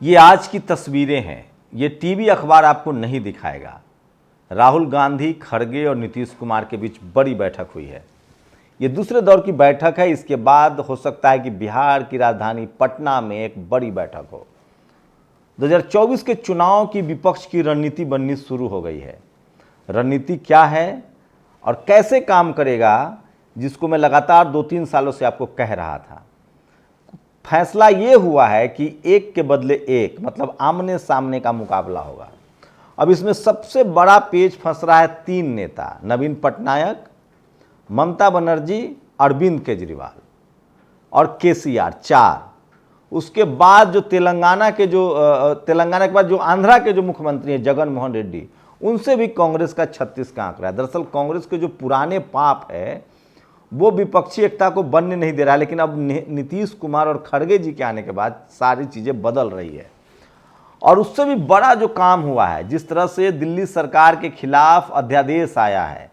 ये आज की तस्वीरें हैं, ये टीवी अखबार आपको नहीं दिखाएगा। राहुल गांधी, खड़गे और नीतीश कुमार के बीच बड़ी बैठक हुई है। ये दूसरे दौर की बैठक है। इसके बाद हो सकता है कि बिहार की राजधानी पटना में एक बड़ी बैठक हो। 2024 के चुनाव की विपक्ष की रणनीति बननी शुरू हो गई है। रणनीति क्या है और कैसे काम करेगा, जिसको मैं लगातार 2-3 सालों से आपको कह रहा था। फैसला ये हुआ है कि एक के बदले एक, मतलब आमने सामने का मुकाबला होगा। अब इसमें सबसे बड़ा पेच फंस रहा है 3 नेता, नवीन पटनायक, ममता बनर्जी, अरविंद केजरीवाल और केसीआर, 4। उसके बाद जो तेलंगाना के बाद जो आंध्रा के जो मुख्यमंत्री हैं जगन मोहन रेड्डी, उनसे भी कांग्रेस का 36 का आंकड़ा है। दरअसल कांग्रेस के जो पुराने पाप है वो विपक्षी एकता को बनने नहीं दे रहा है, लेकिन अब नीतीश कुमार और खड़गे जी के आने के बाद सारी चीज़ें बदल रही है। और उससे भी बड़ा जो काम हुआ है, जिस तरह से दिल्ली सरकार के खिलाफ अध्यादेश आया है,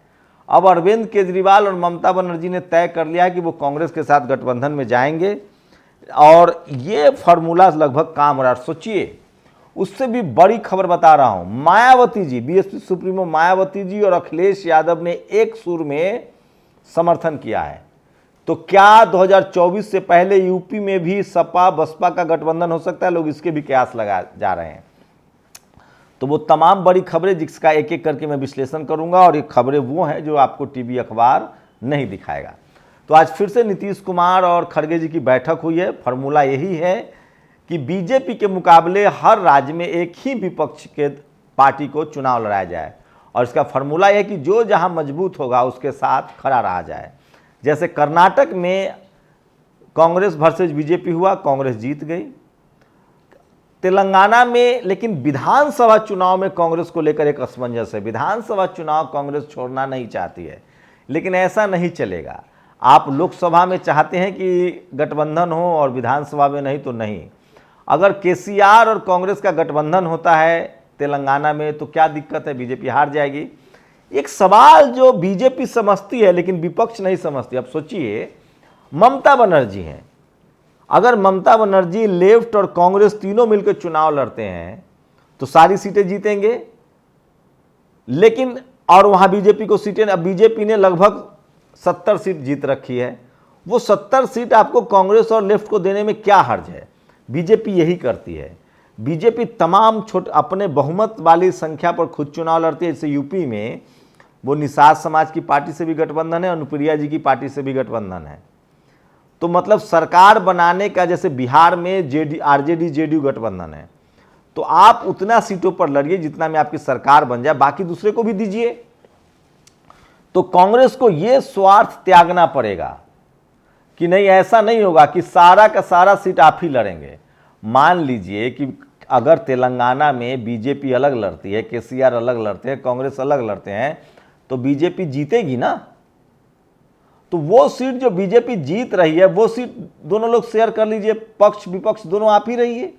अब अरविंद केजरीवाल और ममता बनर्जी ने तय कर लिया है कि वो कांग्रेस के साथ गठबंधन में जाएंगे और ये फार्मूला लगभग काम हो रहा है। सोचिए, उससे भी बड़ी खबर बता रहा हूं, मायावती जी, बीएसपी सुप्रीमो मायावती जी और अखिलेश यादव ने एक सुर में समर्थन किया है। तो क्या 2024 से पहले यूपी में भी सपा बसपा का गठबंधन हो सकता है? लोग इसके भी कयास लगा जा रहे हैं। तो वो तमाम बड़ी खबरें जिसका एक एक करके मैं विश्लेषण करूंगा, और ये खबरें वो हैं जो आपको टीवी अखबार नहीं दिखाएगा। तो आज फिर से नीतीश कुमार और खड़गे जी की बैठक हुई है। फॉर्मूला यही है कि बीजेपी के मुकाबले हर राज्य में एक ही विपक्ष के पार्टी को चुनाव लड़ाया जाए, और इसका फॉर्मूला यह कि जो जहां मजबूत होगा उसके साथ खड़ा रहा जाए। जैसे कर्नाटक में कांग्रेस वर्सेज बीजेपी हुआ, कांग्रेस जीत गई। तेलंगाना में लेकिन विधानसभा चुनाव में कांग्रेस को लेकर एक असमंजस है। विधानसभा चुनाव कांग्रेस छोड़ना नहीं चाहती है, लेकिन ऐसा नहीं चलेगा। आप लोकसभा में चाहते हैं कि गठबंधन हो और विधानसभा में नहीं तो नहीं। अगर केसीआर और कांग्रेस का गठबंधन होता है तेलंगाना में तो क्या दिक्कत है? बीजेपी हार जाएगी। एक सवाल जो बीजेपी समझती है लेकिन विपक्ष नहीं समझती। अब सोचिए, ममता बनर्जी हैं, अगर ममता बनर्जी, लेफ्ट और कांग्रेस तीनों मिलकर चुनाव लड़ते हैं तो सारी सीटें जीतेंगे, लेकिन और वहां बीजेपी को सीटें, अब बीजेपी ने लगभग 70 सीट जीत रखी है। वो 70 सीट आपको कांग्रेस और लेफ्ट को देने में क्या हर्ज है? बीजेपी यही करती है। बीजेपी तमाम अपने बहुमत वाली संख्या पर खुद चुनाव लड़ती है। जैसे यूपी में वो निषाद समाज की पार्टी से भी गठबंधन है, अनुप्रिया जी की पार्टी से भी गठबंधन है। तो मतलब सरकार बनाने का, जैसे बिहार में आरजेडी जेडीयू गठबंधन है, तो आप उतना सीटों पर लड़िए जितना में आपकी सरकार बन जाए, बाकी दूसरे को भी दीजिए। तो कांग्रेस को यह स्वार्थ त्यागना पड़ेगा कि नहीं, ऐसा नहीं होगा कि सारा का सारा सीट आप ही लड़ेंगे। मान लीजिए कि अगर तेलंगाना में बीजेपी अलग लड़ती है, केसीआर अलग लड़ते हैं, कांग्रेस अलग लड़ते हैं, तो बीजेपी जीतेगी ना। तो वो सीट जो बीजेपी जीत रही है वो सीट दोनों लोग शेयर कर लीजिए, पक्ष विपक्ष दोनों आप ही रहिए।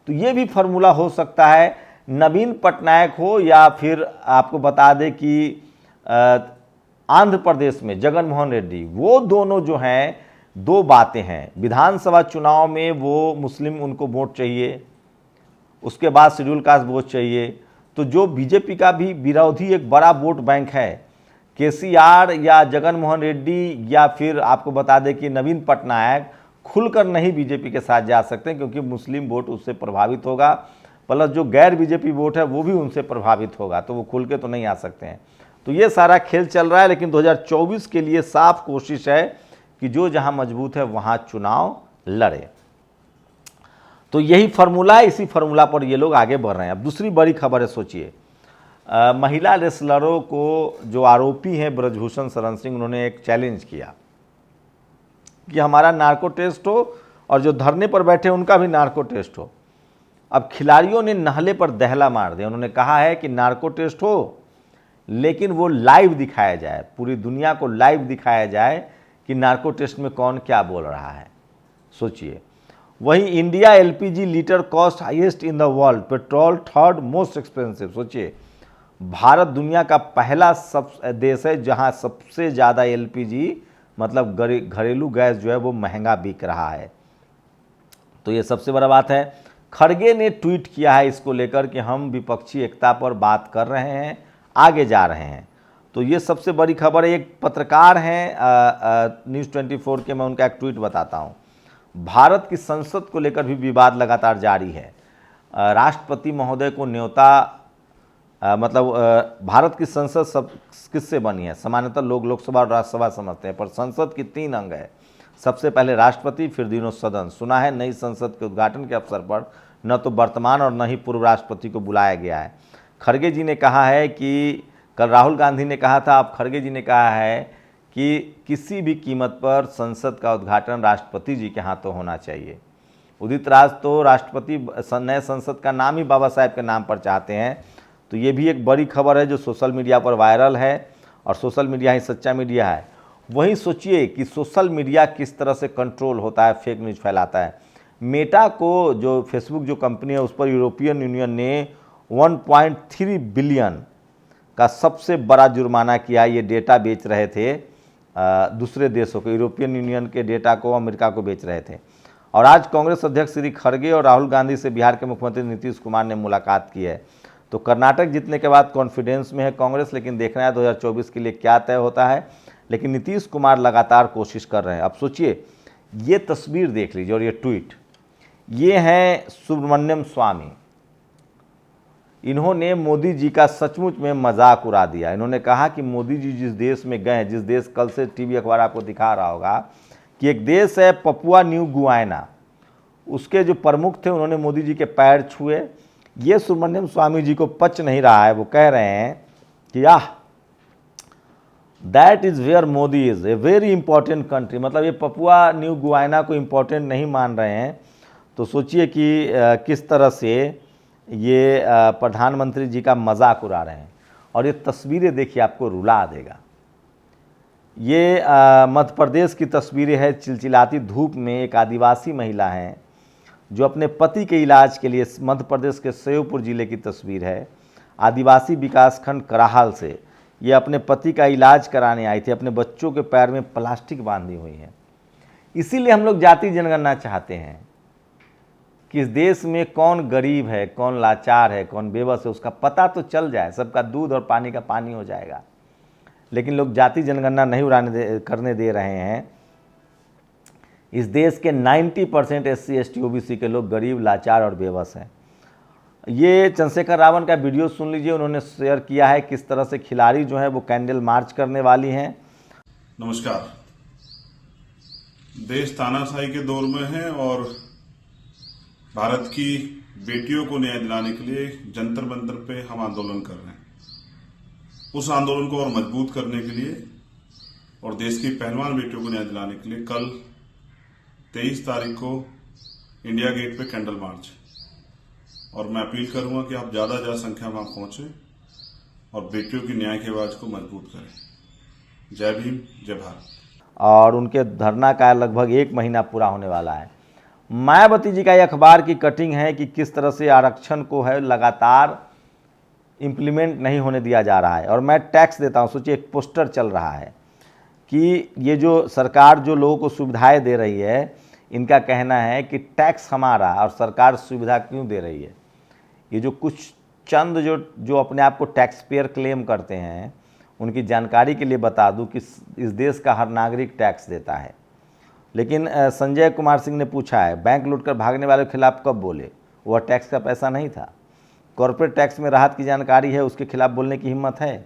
तो ये भी फार्मूला हो सकता है। नवीन पटनायक हो या फिर आपको बता दें कि आंध्र प्रदेश में जगन मोहन रेड्डी, वो दोनों जो हैं, 2 बातें हैं। विधानसभा चुनाव में वो मुस्लिम उनको वोट चाहिए, उसके बाद शेड्यूल कास्ट वोट चाहिए। तो जो बीजेपी का भी विरोधी एक बड़ा वोट बैंक है, केसीआर या जगन मोहन रेड्डी या फिर आपको बता दें कि नवीन पटनायक खुलकर नहीं बीजेपी के साथ जा सकते, क्योंकि मुस्लिम वोट उससे प्रभावित होगा, प्लस जो गैर बीजेपी वोट है वो भी उनसे प्रभावित होगा, तो वो खुल के तो नहीं आ सकते हैं। तो ये सारा खेल चल रहा है, लेकिन 2024 के लिए साफ कोशिश है कि जो जहां मजबूत है वहां चुनाव लड़े। तो यही फार्मूला है, इसी फार्मूला पर ये लोग आगे बढ़ रहे हैं। अब दूसरी बड़ी खबर है, सोचिए, महिला रेसलरों को जो आरोपी हैं ब्रजभूषण शरण सिंह, उन्होंने एक चैलेंज किया कि हमारा नार्को टेस्ट हो और जो धरने पर बैठे उनका भी नार्को टेस्ट हो। अब खिलाड़ियों ने नहले पर दहला मार दिया। उन्होंने कहा है कि नार्को टेस्ट हो, लेकिन वो लाइव दिखाया जाए, पूरी दुनिया को लाइव दिखाया जाए कि नार्को टेस्ट में कौन क्या बोल रहा है। सोचिए, वहीं India LPG litre cost highest in the world, petrol 3rd most expensive. सोचिए, भारत दुनिया का पहला देश है जहां सबसे ज़्यादा एलपीजी मतलब घरेलू गैस जो है वो महंगा बिक रहा है। तो ये सबसे बड़ा बात है। खड़गे ने ट्वीट किया है इसको लेकर कि हम विपक्षी एकता पर बात कर रहे हैं, आगे जा रहे हैं। तो ये सबसे बड़ी खबर है। एक पत्रकार हैं न्यूज़ 24 के, मैं उनका एक ट्वीट बताता हूँ। भारत की संसद को लेकर भी विवाद लगातार जारी है। राष्ट्रपति महोदय को न्योता भारत की संसद सब किससे बनी है? सामान्यतः लोग लोकसभा और राज्यसभा समझते हैं, पर संसद की 3 अंग है। सबसे पहले राष्ट्रपति, फिर तीनों सदन। सुना है नई संसद के उद्घाटन के अवसर पर न तो वर्तमान और न ही पूर्व राष्ट्रपति को बुलाया गया है। खड़गे जी ने कहा है कि कल राहुल गांधी ने कहा था, अब खड़गे जी ने कहा है कि किसी भी कीमत पर संसद का उद्घाटन राष्ट्रपति जी के हाथों होना चाहिए। उदित राज तो राष्ट्रपति नए संसद का नाम ही बाबा साहेब के नाम पर चाहते हैं। तो ये भी एक बड़ी खबर है जो सोशल मीडिया पर वायरल है, और सोशल मीडिया ही सच्चा मीडिया है। वहीं सोचिए कि सोशल मीडिया किस तरह से कंट्रोल होता है, फेक न्यूज़ फैलाता है। मेटा को, जो फेसबुक जो कंपनी है, उस पर यूरोपियन यूनियन ने 1.3 बिलियन का सबसे बड़ा जुर्माना किया। ये डेटा बेच रहे थे दूसरे देशों को, यूरोपियन यूनियन के डेटा को अमेरिका को बेच रहे थे। और आज कांग्रेस अध्यक्ष श्री खड़गे और राहुल गांधी से बिहार के मुख्यमंत्री नीतीश कुमार ने मुलाकात की है। तो कर्नाटक जीतने के बाद कॉन्फिडेंस में है कांग्रेस, लेकिन देखना है 2024 के लिए क्या तय होता है। लेकिन नीतीश कुमार लगातार कोशिश कर रहे हैं। अब सोचिए, ये तस्वीर देख लीजिए और ये ट्वीट, ये हैं सुब्रमण्यम स्वामी। इन्होंने मोदी जी का सचमुच में मजाक उड़ा दिया। इन्होंने कहा कि मोदी जी जिस देश में गए, जिस देश, कल से टीवी अखबार आपको दिखा रहा होगा कि एक देश है पपुआ न्यू गुयाना, उसके जो प्रमुख थे उन्होंने मोदी जी के पैर छुए। ये सुब्रमण्यम स्वामी जी को पच नहीं रहा है। वो कह रहे हैं कि that is where Modi is a very important country. मतलब ये पपुआ न्यू गुयाना को इम्पोर्टेंट नहीं मान रहे हैं। तो सोचिए कि किस तरह से ये प्रधानमंत्री जी का मजाक उड़ा रहे हैं। और ये तस्वीरें देखिए, आपको रुला देगा। ये मध्य प्रदेश की तस्वीरें हैं। चिलचिलाती धूप में एक आदिवासी महिला हैं जो अपने पति के इलाज के लिए, मध्य प्रदेश के श्योपुर जिले की तस्वीर है, आदिवासी विकासखंड कराहल से ये अपने पति का इलाज कराने आई थी। अपने बच्चों के पैर में प्लास्टिक बांधी हुई है। इसीलिए हम लोग जाति जनगणना चाहते हैं कि इस देश में कौन गरीब है, कौन लाचार है, कौन बेबस है, उसका पता तो चल जाए। सबका दूध और पानी का पानी हो जाएगा। लेकिन लोग जाति जनगणना नहीं करने दे रहे हैं। इस देश के 90% SC ST OBC के लोग गरीब, लाचार और बेबस हैं। ये चंद्रशेखर रावण का वीडियो सुन लीजिए। उन्होंने शेयर किया है किस तरह से खिलाड़ी जो है वो कैंडल मार्च करने वाली हैं। नमस्कार। देश तानाशाही के दौर में है और भारत की बेटियों को न्याय दिलाने के लिए जंतर मंतर पे हम आंदोलन कर रहे हैं। उस आंदोलन को और मजबूत करने के लिए और देश की पहलवान बेटियों को न्याय दिलाने के लिए कल 23 तारीख को इंडिया गेट पे कैंडल मार्च, और मैं अपील करूंगा कि आप ज्यादा संख्या में पहुंचे और बेटियों की न्याय की आवाज को मजबूत करें। जय भीम, जय भारत। और उनके धरना का लगभग 1 महीना पूरा होने वाला है। मायावती जी का ये अखबार की कटिंग है कि किस तरह से आरक्षण को है लगातार इम्प्लीमेंट नहीं होने दिया जा रहा है। और मैं टैक्स देता हूँ। सोचिए, एक पोस्टर चल रहा है कि ये जो सरकार जो लोगों को सुविधाएं दे रही है, इनका कहना है कि टैक्स हमारा, और सरकार सुविधा क्यों दे रही है। ये जो कुछ चंद जो अपने आप को टैक्स पेयर क्लेम करते हैं, उनकी जानकारी के लिए बता दूं कि इस देश का हर नागरिक टैक्स देता है। लेकिन संजय कुमार सिंह ने पूछा है, बैंक लूटकर भागने वालों के खिलाफ कब बोले? वह टैक्स का पैसा नहीं था। कॉर्पोरेट टैक्स में राहत की जानकारी है, उसके खिलाफ बोलने की हिम्मत है?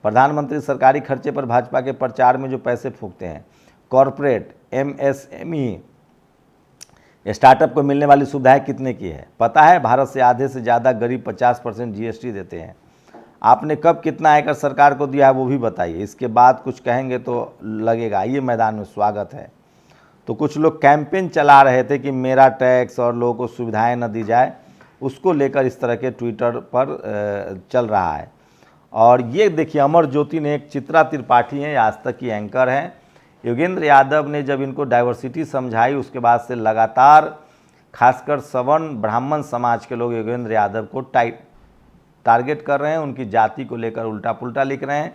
प्रधानमंत्री सरकारी खर्चे पर भाजपा के प्रचार में जो पैसे फूंकते हैं, कॉर्पोरेट, MSME, स्टार्टअप को मिलने वाली सुविधाएं कितने की है पता है? भारत से आधे से ज़्यादा गरीब 50% GST देते हैं। आपने कब कितना आयकर सरकार को दिया है वो भी बताइए। इसके बाद कुछ कहेंगे तो लगेगा ये मैदान में स्वागत है। तो कुछ लोग कैंपेन चला रहे थे कि मेरा टैक्स और लोगों को सुविधाएं न दी जाए, उसको लेकर इस तरह के ट्विटर पर चल रहा है। और ये देखिए, अमर ज्योति ने, एक चित्रा त्रिपाठी हैं, आज तक की एंकर हैं, योगेंद्र यादव ने जब इनको डाइवर्सिटी समझाई, उसके बाद से लगातार खासकर सवर्ण ब्राह्मण समाज के लोग योगेंद्र यादव को टारगेट कर रहे हैं, उनकी जाति को लेकर उल्टा पुल्टा लिख रहे हैं।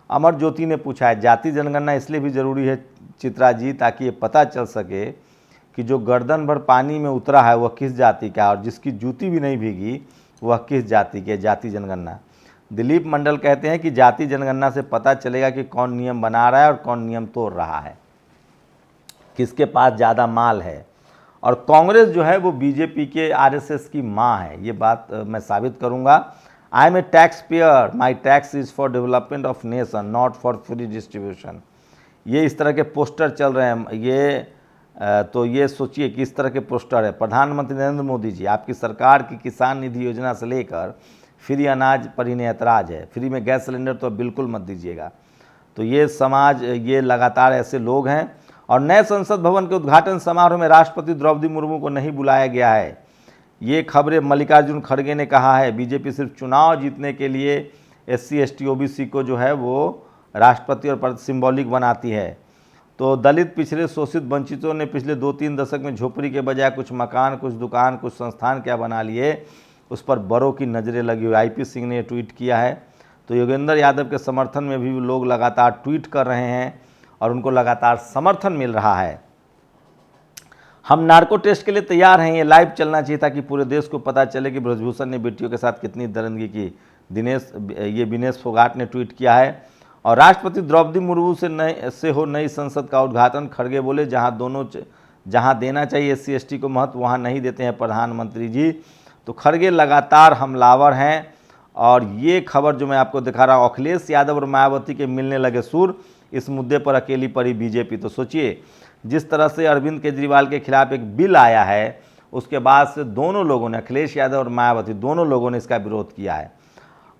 अमर ज्योति ने पूछा है, जाति जनगणना इसलिए भी ज़रूरी है चित्रा जी ताकि ये पता चल सके कि जो गर्दन भर पानी में उतरा है वह किस जाति का है और जिसकी जूती भी नहीं भीगी वह किस जाति की है। जाति जनगणना। दिलीप मंडल कहते हैं कि जाति जनगणना से पता चलेगा कि कौन नियम बना रहा है और कौन नियम तोड़ रहा है, किसके पास ज़्यादा माल है। और कांग्रेस जो है वो बीजेपी के आरएसएस की माँ है, ये बात मैं साबित करूँगा। I am a tax payer, my tax is for development of nation not for free distribution. ये इस तरह के पोस्टर चल रहे हैं। तो ये सोचिए कि इस तरह के पोस्टर है। प्रधानमंत्री नरेंद्र मोदी जी, आपकी सरकार की किसान निधि योजना से लेकर फ्री अनाज पर इन्हें ऐतराज़ है, फ्री में गैस सिलेंडर तो बिल्कुल मत दीजिएगा। तो ये समाज, ये लगातार ऐसे लोग हैं। और नए संसद भवन के उद्घाटन समारोह में राष्ट्रपति द्रौपदी मुर्मू को नहीं बुलाया गया है, ये खबरें मल्लिकार्जुन खड़गे ने कहा है। बीजेपी सिर्फ चुनाव जीतने के लिए SC ST OBC को जो है वो राष्ट्रपति और सिंबॉलिक बनाती है। तो दलित, पिछड़े, शोषित, वंचितों ने पिछले 2-3 दशक में झोपड़ी के बजाय कुछ मकान, कुछ दुकान, कुछ संस्थान क्या बना लिए, उस पर बड़ों की नज़रें लगी हुई। IP सिंह ने ट्वीट किया है। तो योगेंद्र यादव के समर्थन में भी लोग लगातार ट्वीट कर रहे हैं और उनको लगातार समर्थन मिल रहा है। हम नार्को टेस्ट के लिए तैयार हैं, ये लाइव चलना चाहिए ताकि पूरे देश को पता चले कि ब्रजभूषण ने बेटियों के साथ कितनी दरिंदगी की। विनेश फोगाट ने ट्वीट किया है। और राष्ट्रपति द्रौपदी मुर्मू से हो नई संसद का उद्घाटन। खड़गे बोले जहां देना चाहिए SC ST को महत्व वहां नहीं देते हैं प्रधानमंत्री जी। तो खड़गे लगातार हमलावर हैं। और ये खबर जो मैं आपको दिखा रहा हूँ, अखिलेश यादव और मायावती के मिलने लगे सुर, इस मुद्दे पर अकेली पड़ी बीजेपी। तो सोचिए, जिस तरह से अरविंद केजरीवाल के खिलाफ एक बिल आया है, उसके बाद से दोनों लोगों ने, अखिलेश यादव और मायावती दोनों लोगों ने इसका विरोध किया है।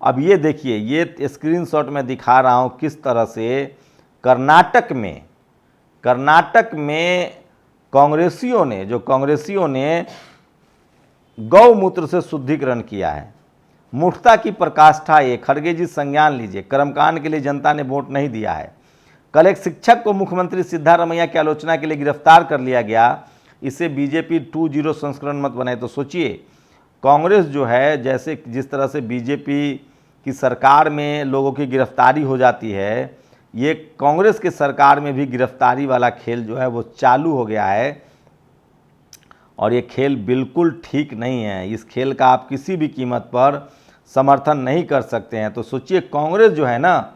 अब ये देखिए, ये स्क्रीनशॉट में दिखा रहा हूँ किस तरह से कर्नाटक में कांग्रेसियों ने गौमूत्र से शुद्धिकरण किया है। मूर्खता की पराकाष्ठा ये। खड़गे जी संज्ञान लीजिए, कर्मकांड के लिए जनता ने वोट नहीं दिया है। कल एक शिक्षक को मुख्यमंत्री सिद्धारमैया की आलोचना के लिए गिरफ्तार कर लिया गया। इसे बीजेपी 2.0 संस्करण मत बनाए। तो सोचिए, कांग्रेस जो है, जिस तरह से बीजेपी की सरकार में लोगों की गिरफ्तारी हो जाती है, ये कांग्रेस की सरकार में भी गिरफ्तारी वाला खेल जो है वो चालू हो गया है। और ये खेल बिल्कुल ठीक नहीं है। इस खेल का आप किसी भी कीमत पर समर्थन नहीं कर सकते हैं। तो सोचिए, कांग्रेस जो है ना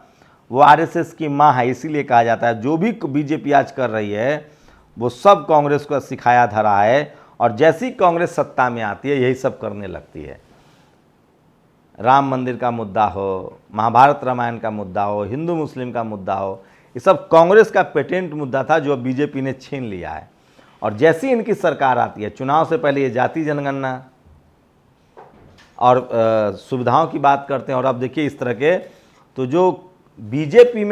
वो RSS की माँ है, इसीलिए कहा जाता है। जो भी बीजेपी आज कर रही है वो सब कांग्रेस को सिखाया धरा है। और जैसी कांग्रेस सत्ता में आती है यही सब करने लगती है। राम मंदिर का मुद्दा हो, महाभारत रामायण का मुद्दा हो, हिंदू मुस्लिम का मुद्दा हो, ये सब कांग्रेस का पेटेंट मुद्दा था जो अब बीजेपी ने छीन लिया है। और जैसी इनकी सरकार आती है, चुनाव से पहले ये जाति जनगणना और सुविधाओं की बात करते हैं। और अब देखिए इस तरह के, तो जो बीजेपी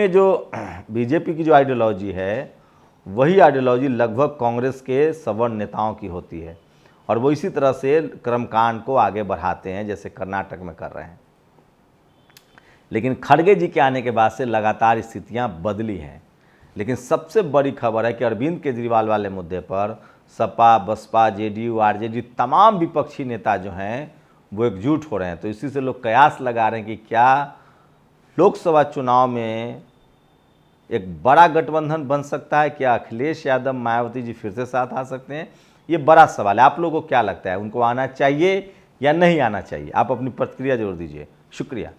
की जो आइडियोलॉजी है, वही आइडियोलॉजी लगभग कांग्रेस के सवर्ण नेताओं की होती है। और वो इसी तरह से कर्मकांड को आगे बढ़ाते हैं, जैसे कर्नाटक में कर रहे हैं। लेकिन खड़गे जी के आने के बाद से लगातार स्थितियां बदली हैं। लेकिन सबसे बड़ी खबर है कि अरविंद केजरीवाल वाले मुद्दे पर सपा, बसपा, JDU, RJD तमाम विपक्षी नेता जो हैं वो एकजुट हो रहे हैं। तो इसी से लोग कयास लगा रहे हैं कि क्या लोकसभा चुनाव में एक बड़ा गठबंधन बन सकता है? क्या अखिलेश यादव, मायावती जी फिर से साथ आ सकते हैं? ये बड़ा सवाल है। आप लोगों को क्या लगता है, उनको आना चाहिए या नहीं आना चाहिए? आप अपनी प्रतिक्रिया जरूर दीजिए। शुक्रिया।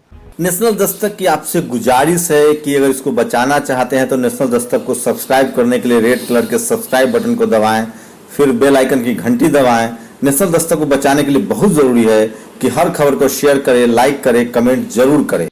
नेशनल दस्तक की आपसे गुजारिश है कि अगर इसको बचाना चाहते हैं तो नेशनल दस्तक को सब्सक्राइब करने के लिए रेड कलर के सब्सक्राइब बटन को दबाएं, फिर बेल आइकन की घंटी दबाएं। नेशनल दस्तक को बचाने के लिए बहुत जरूरी है कि हर खबर को शेयर करें, लाइक करें, कमेंट जरूर करें।